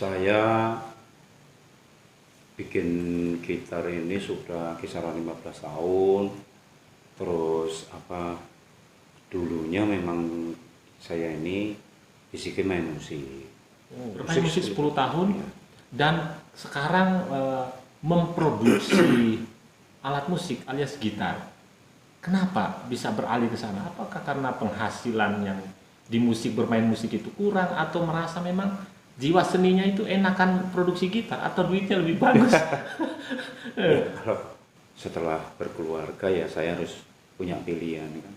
Saya bikin gitar ini sudah kisaran 15 tahun. Terus dulunya memang saya ini basicnya main musik. Bermain musik 10 tahun Ya. dan sekarang memproduksi alat musik alias gitar. Kenapa bisa beralih ke sana? Apakah karena penghasilan yang di musik bermain musik itu kurang atau merasa memang jiwa seninya itu enakan produksi gitar atau duitnya lebih bagus? Ya, kalau setelah berkeluarga ya saya harus punya pilihan kan.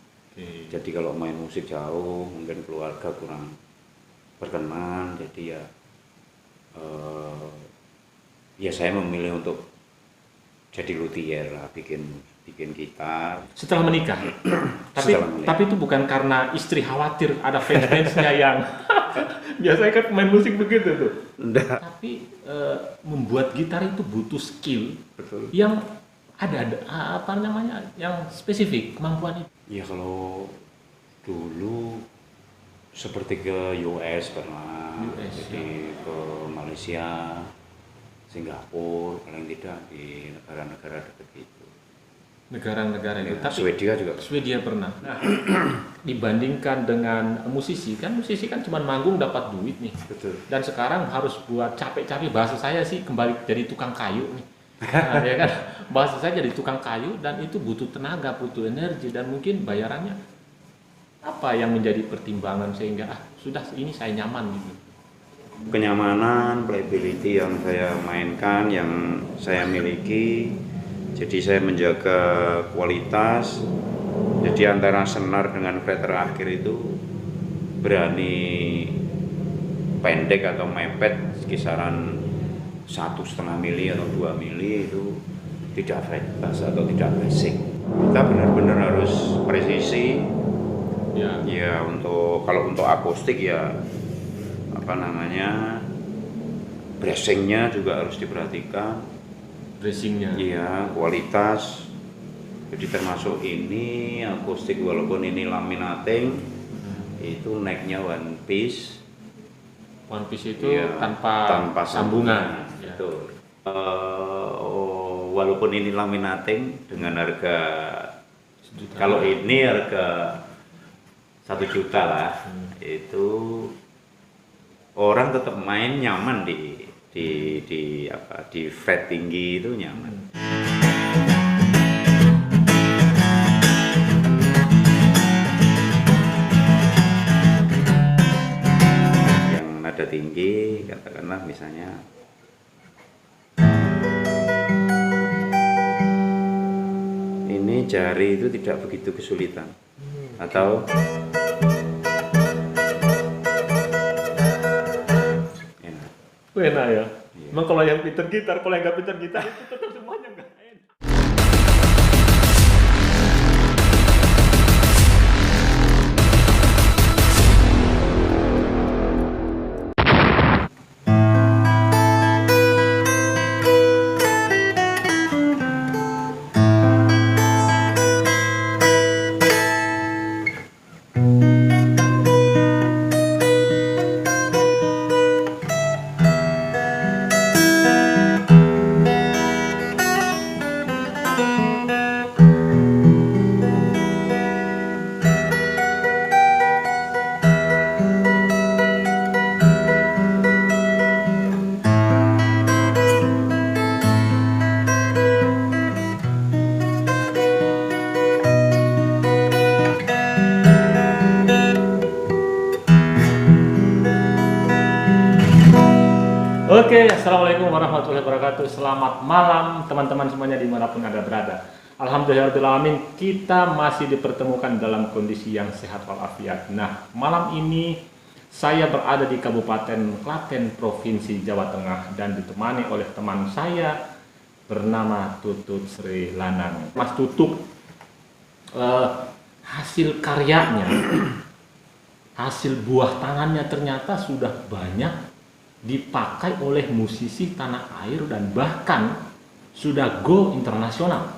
Jadi kalau main musik jauh mungkin keluarga kurang berkenan, jadi ya saya memilih untuk jadi luthier lah, bikin gitar. Setelah menikah. Setelah menikah. Tapi itu bukan karena istri khawatir ada fans-fansnya yang biasanya kan pemain musik begitu tuh. Enggak. Tapi membuat gitar itu butuh skill Betul. yang ada yang spesifik kemampuan itu. Ya kalau dulu seperti ke US pernah, jadi ke Malaysia, Singapura, paling tidak di negara-negara dekat itu. Negara-negara itu. Ya, Tapi Swedia juga. Swedia pernah. Nah, dibandingkan dengan musisi kan cuma manggung dapat duit nih. Betul. Dan sekarang harus buat capek-capek, bahasa saya sih kembali jadi tukang kayu nih. Nah, ya kan, bahasa saya jadi tukang kayu dan itu butuh tenaga, butuh energi dan mungkin bayarannya apa yang menjadi pertimbangan sehingga sudah ini saya nyaman gitu. Kenyamanan, playability yang saya mainkan, yang saya miliki, jadi saya menjaga kualitas. Jadi antara senar dengan fret terakhir itu berani pendek atau mepet kisaran 1,5 mili atau 2 mili itu tidak fretless atau tidak basic. Kita benar-benar harus presisi. Ya kalau untuk akustik ya bracingnya juga harus diperhatikan. Dressingnya. Iya, kualitas. Jadi termasuk ini akustik walaupun ini laminating, itu necknya one piece. One piece itu Ya, tanpa sambungan. Ya. Betul. Walaupun ini laminating dengan harga kalau ini harga 1 juta lah, itu orang tetap main nyaman di fret tinggi itu nyaman. Yang nada tinggi katakanlah misalnya ini jari itu tidak begitu kesulitan atau Enak ya. Emang kalau yang pinter gitar, kalau yang nggak pinter gitar itu tetap semuanya nggak enak. Oke, assalamualaikum warahmatullahi wabarakatuh. Selamat malam teman-teman semuanya dimanapun Anda berada. Alhamdulillahirrahmanirrahim, kita masih dipertemukan dalam kondisi yang sehat walafiat. Nah, malam ini saya berada di Kabupaten Klaten, Provinsi Jawa Tengah dan ditemani oleh teman saya bernama Tutut Sri Lanang. Mas Tutut, hasil karyanya, hasil buah tangannya ternyata sudah banyak dipakai oleh musisi tanah air dan bahkan sudah go internasional.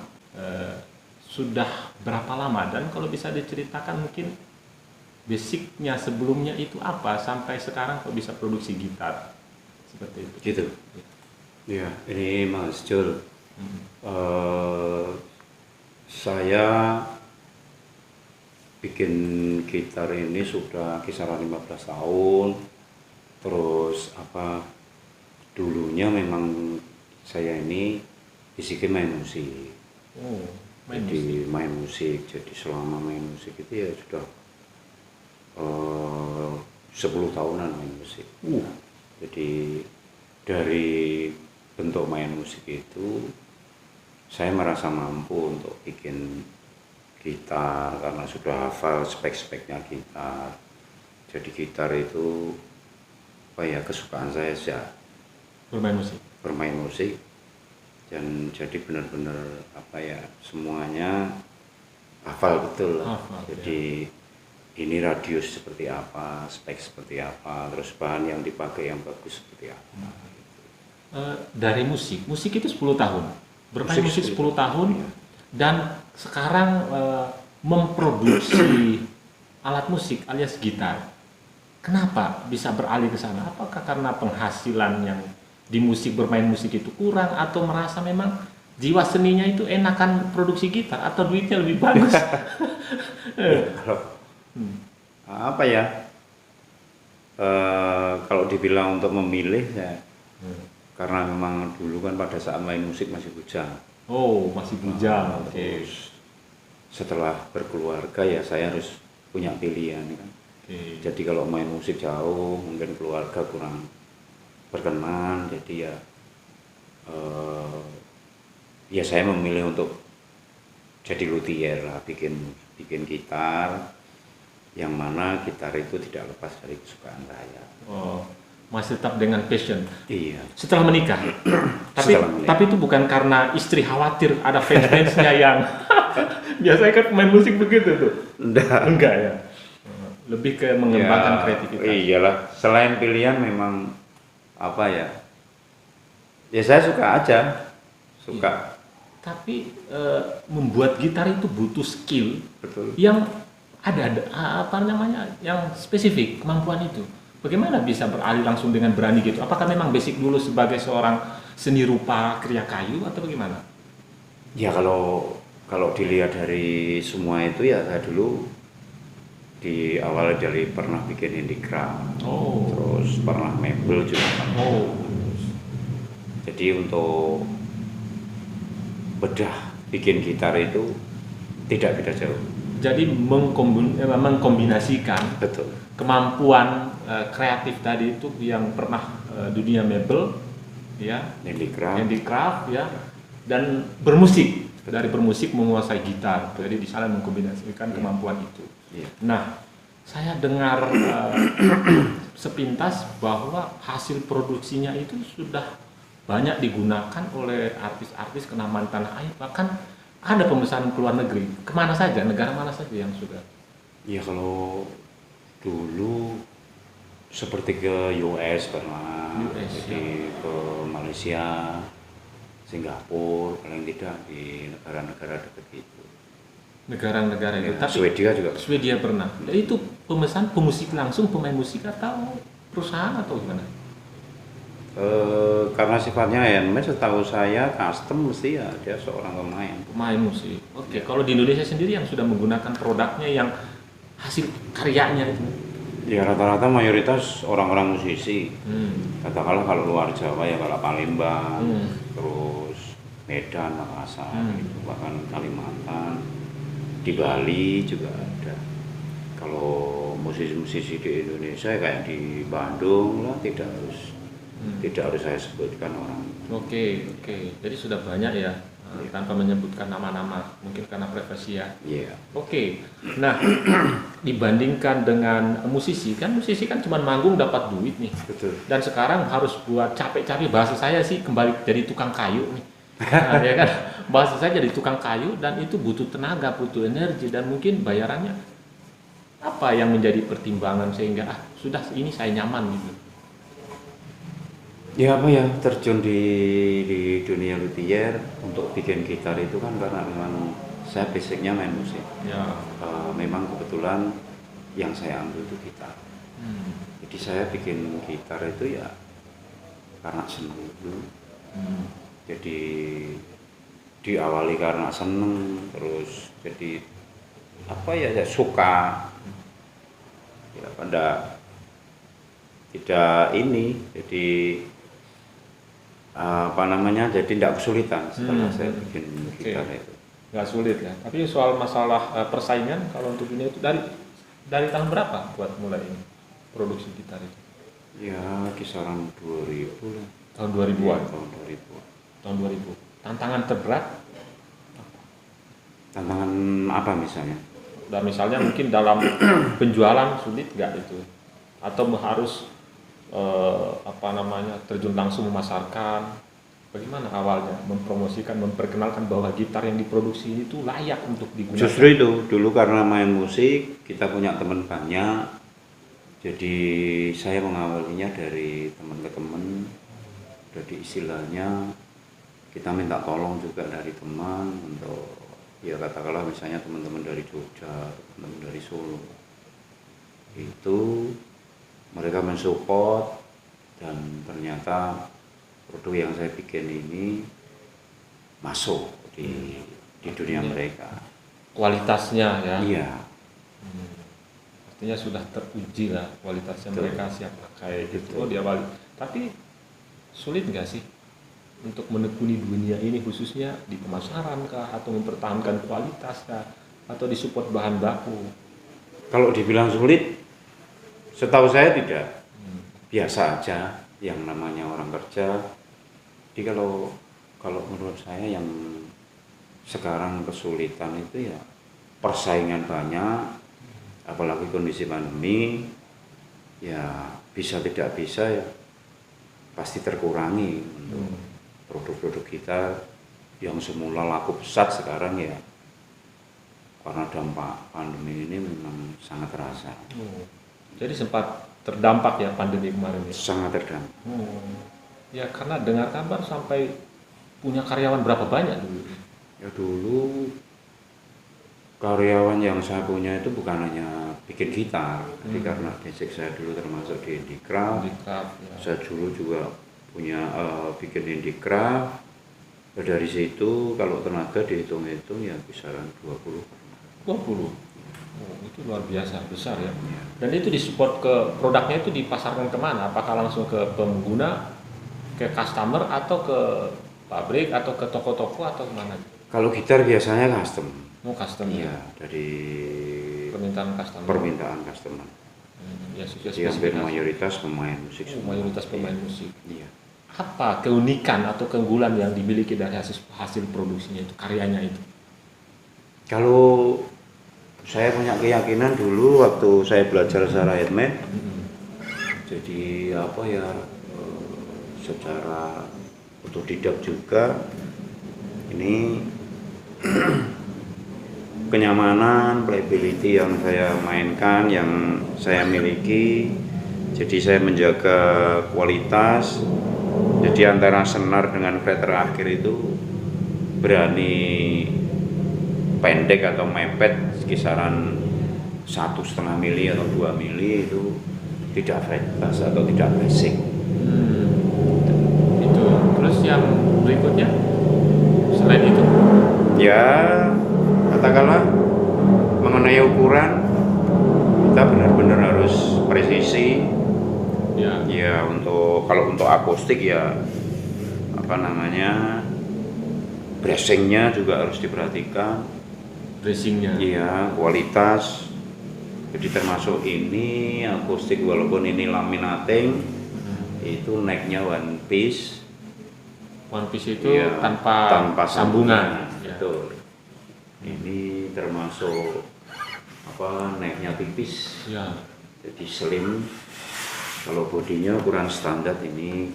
Sudah berapa lama dan kalau bisa diceritakan mungkin basicnya sebelumnya itu apa sampai sekarang kok bisa produksi gitar? seperti itu. Gitu. Ya, ini Mas Jul. Saya bikin gitar ini sudah kisaran 15 tahun. Terus dulunya memang saya ini basicnya main musik. Main musik. Jadi selama main musik itu ya sudah 10 tahunan main musik. Jadi dari bentuk main musik itu saya merasa mampu untuk bikin gitar karena sudah hafal spek-speknya gitar. Jadi gitar itu kesukaan saya sejak bermain musik dan jadi benar-benar semuanya hafal betul. Jadi ini radius seperti apa, spek seperti apa, terus bahan yang dipakai yang bagus seperti apa. Dari musik itu 10 tahun, bermain musik 10 tahun, ya. Dan sekarang memproduksi alat musik alias gitar. Kenapa bisa beralih ke sana? Apakah karena penghasilan yang di musik, bermain musik itu kurang, atau merasa memang jiwa seninya itu enakan produksi gitar, atau duitnya lebih bagus? Kalau dibilang untuk memilih ya, karena memang dulu kan pada saat main musik masih bujang. Masih bujang. Terus setelah berkeluarga ya saya harus punya pilihan kan. Jadi kalau main musik jauh mungkin keluarga kurang berkenan, jadi ya saya memilih untuk jadi luthier lah, bikin gitar, yang mana gitar itu tidak lepas dari kesukaan saya. Masih tetap dengan passion. Iya. Setelah menikah. Tapi itu bukan karena istri khawatir ada fans-fansnya yang biasanya kan main musik begitu tuh. Enggak ya. Lebih ke mengembangkan kreativitas. Iyalah, selain pilihan memang ya saya suka aja. Suka. Tapi membuat gitar itu butuh skill. Betul. Yang ada yang spesifik kemampuan itu. Bagaimana bisa beralih langsung dengan berani gitu? Apakah memang basic dulu sebagai seorang seni rupa kriya kayu atau bagaimana? Ya kalau dilihat dari semua itu ya saya dulu di awal dari pernah bikin handicraft, terus pernah mebel juga. Jadi untuk bedah bikin gitar itu tidak beda jauh. Jadi mengkombinasikan betul kemampuan kreatif tadi itu yang pernah dunia mebel, ya, handicraft, ya, dan bermusik. Dari bermusik menguasai gitar. Jadi di sana mengkombinasikan kemampuan itu. Nah, saya dengar sepintas bahwa hasil produksinya itu sudah banyak digunakan oleh artis-artis kenamaan tanah air, bahkan ada pemesanan ke luar negeri. Kemana saja, negara mana saja yang sudah? Ya kalau dulu seperti ke US pernah, jadi ke Malaysia, Singapura, paling tidak di negara-negara dekat itu. Negara-negara itu. Tapi Swedia juga. Swedia pernah. Dan itu pemesan pemusik langsung, pemain musik atau perusahaan atau gimana? Karena sifatnya handmade, setahu saya custom mesti ya dia seorang pemain musik. Oke. Kalau di Indonesia sendiri yang sudah menggunakan produknya yang hasil karyanya itu? Ya rata-rata mayoritas orang-orang musisi. Katakanlah kalau luar Jawa ya kalau Palembang, terus Medan, Makassar, gitu, bahkan Kalimantan, di Bali juga ada. Kalau musisi-musisi di Indonesia ya kayak di Bandung lah, tidak harus saya sebutkan orang. Oke. Jadi sudah banyak ya, tanpa menyebutkan nama-nama, mungkin karena privasi ya. Iya. Oke. Nah, dibandingkan dengan musisi kan cuma manggung dapat duit nih. Betul. Dan sekarang harus buat capek-capek, bahasa saya sih kembali jadi tukang kayu nih. Nah, ya kan? Bahasa saya jadi tukang kayu dan itu butuh tenaga, butuh energi, dan mungkin bayarannya apa yang menjadi pertimbangan sehingga sudah ini saya nyaman gitu. Ya terjun di dunia luthier untuk bikin gitar itu kan karena memang saya basicnya main musik. Ya. Memang kebetulan yang saya ambil itu gitar. Jadi saya bikin gitar itu ya karena seneng dulu. Jadi diawali karena seneng, terus jadi apa ya, saya suka ya, pada tidak ini, jadi apa namanya, jadi tidak kesulitan setelah saya bikin gitar itu. Nggak sulit ya. Tapi soal masalah persaingan, kalau untuk ini itu dari tahun berapa buat mulai ini produksi gitar itu? Ya kisaran 2000 lah. Tahun 2000-an. Ya, tahun 2000. Tahun 2000. Tantangan terberat? Tantangan apa misalnya? Dan misalnya mungkin dalam penjualan sulit nggak itu? Atau harus terjun langsung memasarkan? Bagaimana awalnya mempromosikan, memperkenalkan bahwa gitar yang diproduksi itu layak untuk digunakan? Justru itu, dulu karena main musik, kita punya teman banyak, jadi saya mengawalinya dari teman ke teman. Jadi istilahnya kita minta tolong juga dari teman untuk, ya katakanlah misalnya teman-teman dari Jogja, teman-teman dari Solo, itu mereka mensupport, dan ternyata produk yang saya bikin ini masuk di dunia mereka. Kualitasnya ya? Iya. Artinya sudah teruji lah kualitasnya. Betul. Mereka siap pakai gitu. Oh, di awal. Tapi sulit nggak sih untuk menekuni dunia ini, khususnya di pemasaran kah, atau mempertahankan kualitas kah, atau disupport bahan baku? Kalau dibilang sulit, setahu saya tidak. Biasa aja, yang namanya orang kerja. Jadi kalau menurut saya yang sekarang kesulitan itu ya persaingan banyak, apalagi kondisi pandemi, ya bisa tidak bisa ya pasti terkurangi untuk produk-produk kita yang semula laku pesat, sekarang ya karena dampak pandemi ini memang sangat terasa. Jadi sempat terdampak ya pandemi kemarin ya? Sangat terdampak. Ya karena dengar kabar sampai punya karyawan berapa banyak dulu? Ya dulu karyawan yang saya punya itu bukan hanya bikin gitar, jadi karena basic saya dulu termasuk di handicraft, ya. Saya dulu juga punya bikin handicraft. Dari situ kalau tenaga dihitung-hitung ya kisaran 20. 20? Oh, itu luar biasa, besar ya. Dan itu disupport ke produknya itu dipasarkan kemana? Apakah langsung ke pengguna, ke customer, atau ke pabrik, atau ke toko-toko, atau kemana? Kalau gitar biasanya custom. Oh, custom ya? Dari permintaan customer. Ya, hampir mayoritas pemain musik. Mayoritas pemain musik. Iya. Apa keunikan atau keunggulan yang dimiliki dari hasil produksinya itu, karyanya itu? Kalau saya punya keyakinan dulu waktu saya belajar secara handmade, jadi apa ya, secara otodidak juga, ini kenyamanan, playability yang saya mainkan, yang saya miliki, jadi saya menjaga kualitas. Jadi antara senar dengan fret terakhir itu berani pendek atau mepet kisaran 1,5 mili atau 2 mili, itu tidak fretless atau tidak basic. Itu terus yang berikutnya selain itu ya katakanlah mengenai ukuran, kita benar-benar harus presisi ya. Kalau untuk akustik ya apa namanya, bracingnya juga harus diperhatikan. Bracingnya? Iya, kualitas. Jadi termasuk ini akustik, walaupun ini laminating, itu necknya one piece. One piece itu ya, tanpa sambungan. Betul. Ini termasuk apa, necknya tipis. Ya. Jadi slim. Kalau bodinya ukuran standar, ini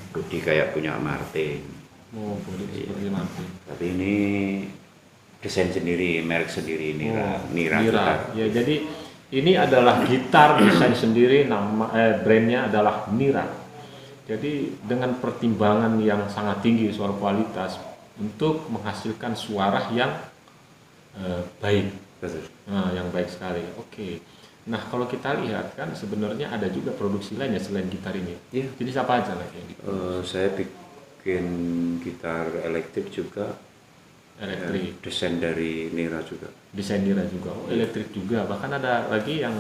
bodi kayak punya Martin. Oh, bodi seperti Martin. Tapi ini desain sendiri, merek sendiri, Nira. Ya, jadi ini adalah gitar desain sendiri, nama brandnya adalah Nira. Jadi dengan pertimbangan yang sangat tinggi soal kualitas untuk menghasilkan suara yang baik. Betul. Nah, yang baik sekali. Oke. Nah, kalau kita lihat kan sebenarnya ada juga produksi lainnya selain gitar ini. Iya. Jadi apa aja lagi yang Saya bikin gitar elektrik juga. elektrik, Desain dari Nira juga. desain Nira juga, elektrik juga. Bahkan ada lagi yang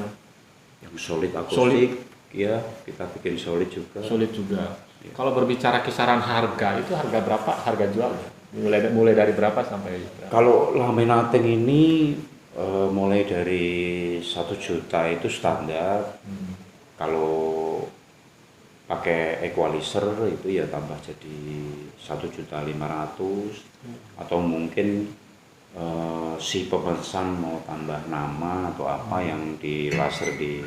Solid akustik, ya kita bikin solid juga. solid juga. Iya. Kalau berbicara kisaran harga, itu harga berapa? Harga jualnya? Mulai dari berapa sampai berapa? Kalau laminating ini mulai dari 1 juta itu standar. Kalau pakai equalizer itu ya tambah jadi 1.500.000 atau mungkin si pemesan mau tambah nama atau apa yang di laser di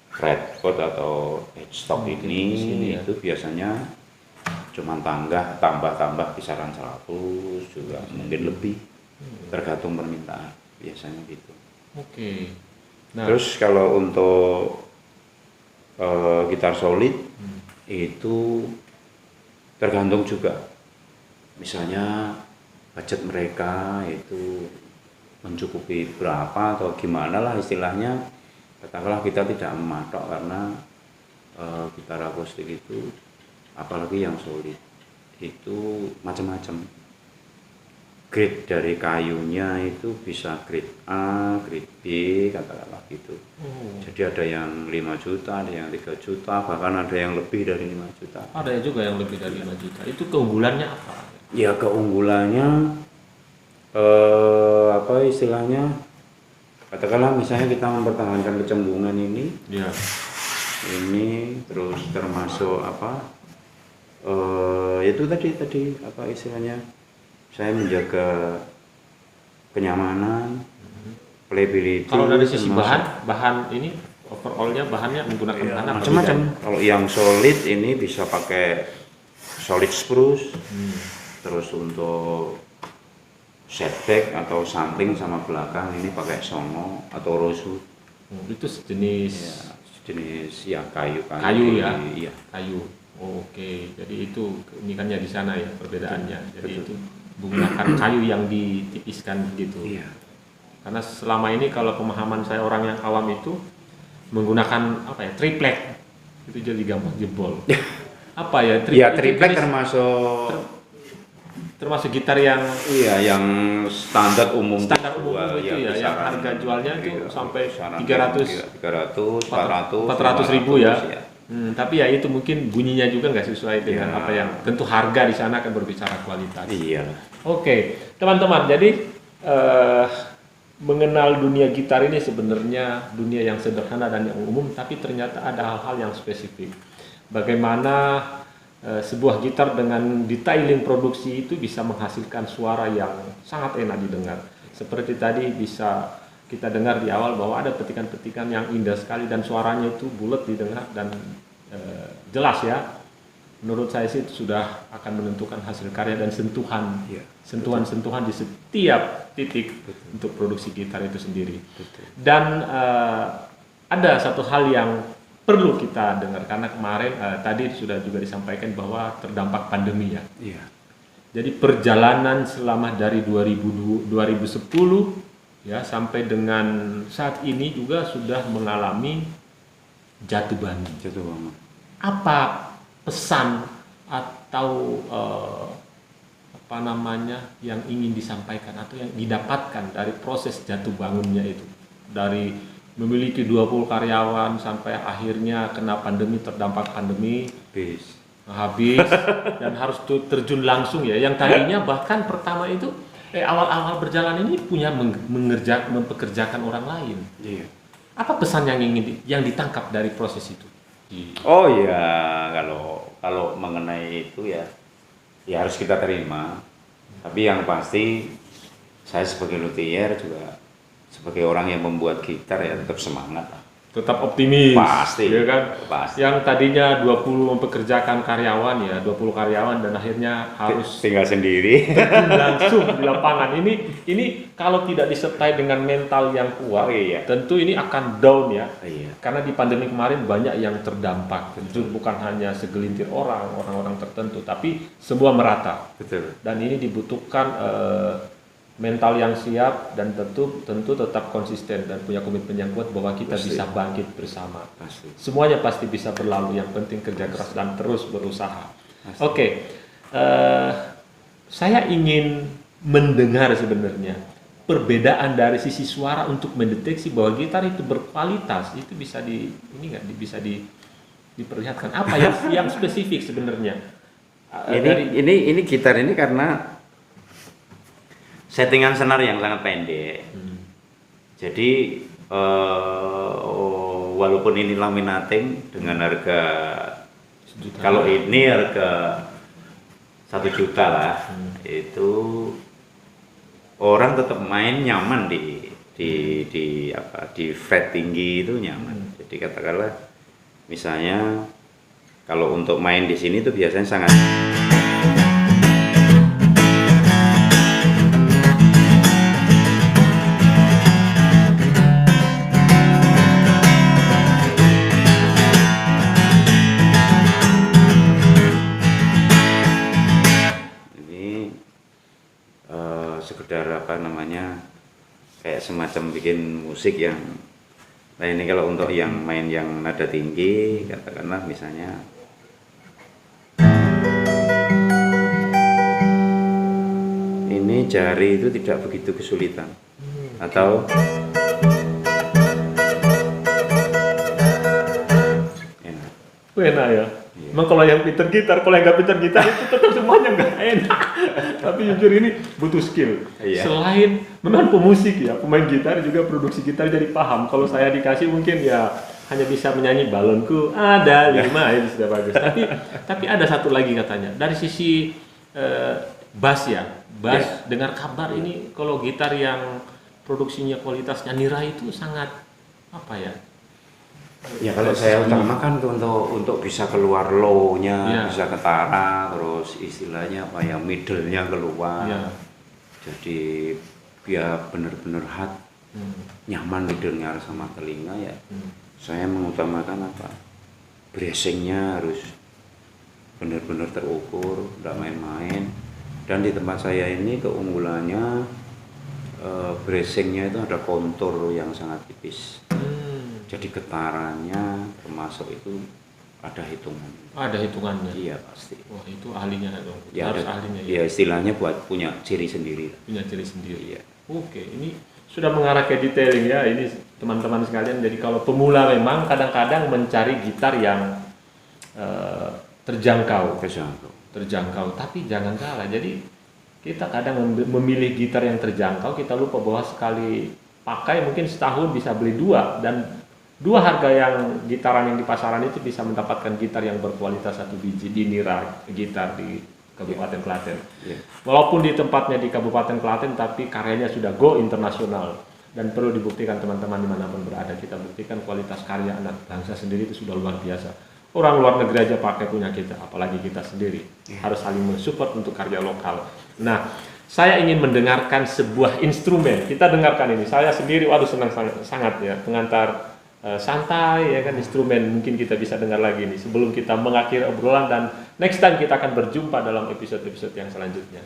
fretboard atau headstock ini ya. itu biasanya cuma tambah kisaran 100 juga mungkin lebih tergantung permintaan biasanya gitu. Oke. Nah, Terus kalau untuk gitar solid itu tergantung juga, misalnya budget mereka itu mencukupi berapa atau gimana lah istilahnya. Katakanlah kita tidak mematok karena gitar akustik itu apalagi yang solid itu macam-macam. Grade dari kayunya itu bisa grade A, grade B, katakanlah gitu. Jadi ada yang 5 juta, ada yang 3 juta, bahkan ada yang lebih dari 5 juta. ada juga yang lebih dari 5 juta. Itu keunggulannya apa? Ya keunggulannya apa istilahnya? Katakanlah misalnya kita mempertahankan kecembungan ini, Ya. ini terus termasuk apa? Itu tadi apa istilahnya? Saya menjaga kenyamanan, playability. Kalau dari sisi termasuk bahan ini overallnya bahannya menggunakan bahan apa? macam-macam. Kalau yang solid ini bisa pakai solid spruce, terus untuk setback atau samping sama belakang ini pakai songo atau rosewood. Itu sejenis Jenis ya kayu ya. Iya. Kayu. Oh, oke. Jadi itu keunikannya di sana ya perbedaannya. Jadi itu menggunakan kayu yang ditipiskan begitu. Iya. Karena selama ini kalau pemahaman saya orang yang awam itu menggunakan apa ya, triplek itu jadi gampang jebol. Apa ya? Iya, triplek termasuk gitar yang yang standar umum itu ya, yang harga jualnya itu sampai 300 400 ribu ya. Tapi ya itu mungkin bunyinya juga nggak sesuai dengan apa yang tentu harga di sana akan berbicara kualitas. Iya. Oke, teman-teman, jadi mengenal dunia gitar ini sebenarnya dunia yang sederhana dan yang umum, tapi ternyata ada hal-hal yang spesifik. Bagaimana sebuah gitar dengan detailing produksi itu bisa menghasilkan suara yang sangat enak didengar. Seperti tadi bisa kita dengar di awal bahwa ada petikan-petikan yang indah sekali dan suaranya itu bulat didengar dan jelas ya. Menurut saya sih itu sudah akan menentukan hasil karya dan sentuhan-sentuhan di setiap titik untuk produksi gitar itu sendiri. Dan ada satu hal yang perlu kita dengar karena kemarin tadi sudah juga disampaikan bahwa terdampak pandemi ya. Iya. Jadi perjalanan selama dari 2010 ya sampai dengan saat ini juga sudah mengalami jatuh bangun. Apa pesan atau apa namanya yang ingin disampaikan atau yang didapatkan dari proses jatuh bangunnya itu, dari memiliki 20 karyawan sampai akhirnya kena pandemi, terdampak pandemi habis dan harus terjun langsung ya, yang tadinya bahkan pertama itu awal-awal berjalan ini punya mempekerjakan orang lain. Iya. Apa pesan yang ditangkap dari proses itu? Oh ya, kalau mengenai itu ya harus kita terima. Tapi yang pasti saya sebagai luthier juga sebagai orang yang membuat gitar ya tetap semangat lah. Tetap optimis. Pasti. Ya kan? Pasti. Yang tadinya 20 mempekerjakan karyawan ya, 20 karyawan dan akhirnya harus tinggal sendiri langsung di lapangan. Ini kalau tidak disertai dengan mental yang kuat, tentu ini akan down ya. Karena di pandemi kemarin banyak yang terdampak. Tentu bukan hanya segelintir orang tertentu, tapi semua merata. Betul. Dan ini dibutuhkan mental yang siap, dan tentu tetap konsisten dan punya komitmen yang kuat bahwa kita bisa bangkit bersama. Semuanya pasti bisa berlalu, yang penting kerja keras dan terus berusaha. Oke, saya ingin mendengar sebenarnya perbedaan dari sisi suara untuk mendeteksi bahwa gitar itu berkualitas. Itu bisa diperlihatkan apa yang spesifik sebenarnya. Ini gitar ini karena settingan senar yang sangat pendek. Jadi walaupun ini laminating dengan harga kalau ini harga 1 juta lah, itu orang tetap main nyaman di fret tinggi itu nyaman. Jadi katakanlah misalnya kalau untuk main di sini itu biasanya sangat sekedar kayak semacam bikin musik yang ini kalau untuk yang main yang nada tinggi, katakanlah misalnya ini jari itu tidak begitu kesulitan atau enak ya. Emang kalau yang pinter gitar, kalau yang nggak pinter gitar itu tetap semuanya nggak enak. Tapi jujur ini butuh skill. Selain memang pemusik ya, pemain gitar juga produksi gitar jadi paham. Kalau saya dikasih mungkin ya hanya bisa menyanyi balonku ada 5 itu sudah bagus. Tapi ada satu lagi katanya dari sisi bass ya, dengar kabar ini kalau gitar yang produksinya kualitasnya nira itu sangat apa ya? Ya kalau saya utamakan untuk bisa keluar low-nya, bisa ketara, terus istilahnya apa ya, middle-nya keluar. Jadi ya benar-benar nyaman middle-nya sama telinga ya. Saya mengutamakan apa? Bracing-nya harus benar-benar terukur, tidak main-main. Dan di tempat saya ini keunggulannya bracing-nya itu ada kontur yang sangat tipis. Jadi getarannya termasuk itu ada hitungan. Ada hitungannya. Iya pasti. Wah itu ahlinya dong. Ya, harus ahlinya. Ya istilahnya buat punya ciri sendiri. Punya ciri sendiri. Iya. Oke, ini sudah mengarah ke detailing ya. Ini teman-teman sekalian. Jadi kalau pemula memang kadang-kadang mencari gitar yang terjangkau. Tapi jangan salah. Jadi kita kadang memilih gitar yang terjangkau. Kita lupa bahwa sekali pakai mungkin setahun bisa beli 2 dan 2 harga yang gitaran yang di pasaran itu bisa mendapatkan gitar yang berkualitas 1 biji di Nira Gitar di Kabupaten Klaten. Walaupun di tempatnya di Kabupaten Klaten, tapi karyanya sudah go internasional dan perlu dibuktikan teman-teman dimanapun berada. Kita buktikan kualitas karya anak bangsa sendiri itu sudah luar biasa. Orang luar negeri aja pakai punya kita, apalagi kita sendiri. Harus saling mensupport untuk karya lokal. Nah, saya ingin mendengarkan sebuah instrumen. Kita dengarkan ini. Saya sendiri, waduh senang sangat ya, pengantar santai ya kan, instrumen mungkin kita bisa dengar lagi nih sebelum kita mengakhiri obrolan, dan next time kita akan berjumpa dalam episode-episode yang selanjutnya.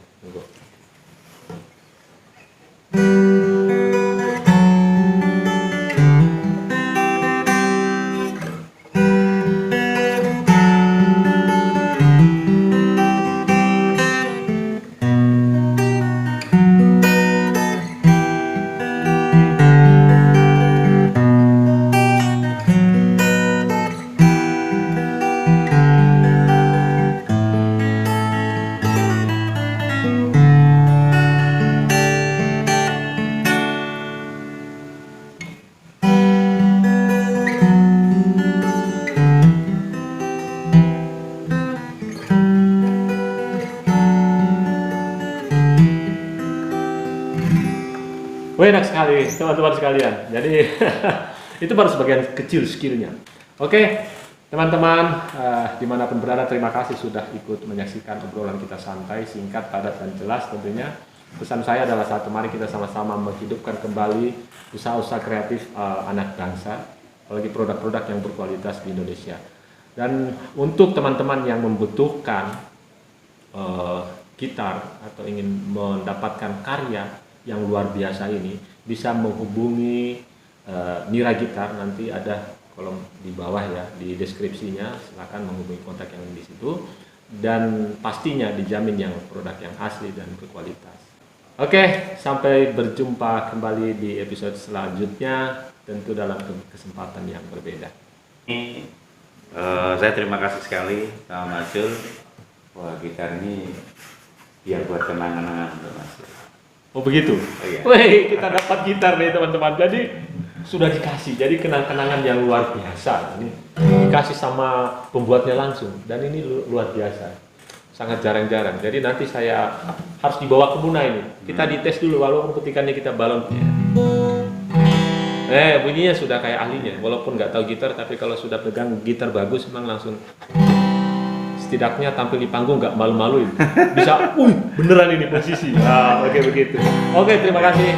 Wah, enak sekali teman-teman sekalian. Jadi itu baru sebagian kecil skillnya. Oke, teman-teman dimanapun berada, terima kasih sudah ikut menyaksikan obrolan kita santai, singkat, padat, dan jelas tentunya. Pesan saya adalah satu, mari kita sama-sama menghidupkan kembali usaha-usaha kreatif anak bangsa, apalagi produk-produk yang berkualitas di Indonesia. Dan untuk teman-teman yang membutuhkan gitar atau ingin mendapatkan karya yang luar biasa ini bisa menghubungi Mira Gitar. Nanti ada kolom di bawah ya, di deskripsinya, silakan menghubungi kontak yang di situ, dan pastinya dijamin yang produk yang asli dan berkualitas. Oke, sampai berjumpa kembali di episode selanjutnya, tentu dalam kesempatan yang berbeda. Ini saya terima kasih sekali sama Mas Jul. Wah, gitar ini biar buat kenang-kenangan untuk Mas Jul. Oh begitu? Oh, iya. Wih, kita dapat gitar nih teman-teman. Jadi sudah dikasih, jadi kenang-kenangan yang luar biasa. Ini dikasih sama pembuatnya langsung, dan ini luar biasa, sangat jarang-jarang. Jadi nanti saya harus dibawa ke Muna ini. Kita dites dulu, walaupun ketikannya kita balon. Bunyinya sudah kayak ahlinya, walaupun nggak tahu gitar, tapi kalau sudah pegang gitar bagus, memang langsung setidaknya tampil di panggung nggak malu-maluin. Bisa, beneran ini posisi. Oke begitu. Oke, terima kasih.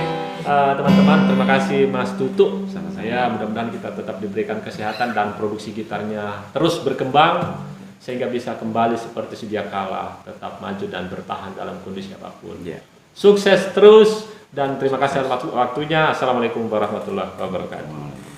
Teman-teman, terima kasih Mas Tutu sama saya. Mudah-mudahan kita tetap diberikan kesehatan dan produksi gitarnya terus berkembang sehingga bisa kembali seperti sedia kala, tetap maju dan bertahan dalam kondisi apapun. Sukses terus dan terima kasih atas waktunya. Assalamualaikum warahmatullahi wabarakatuh.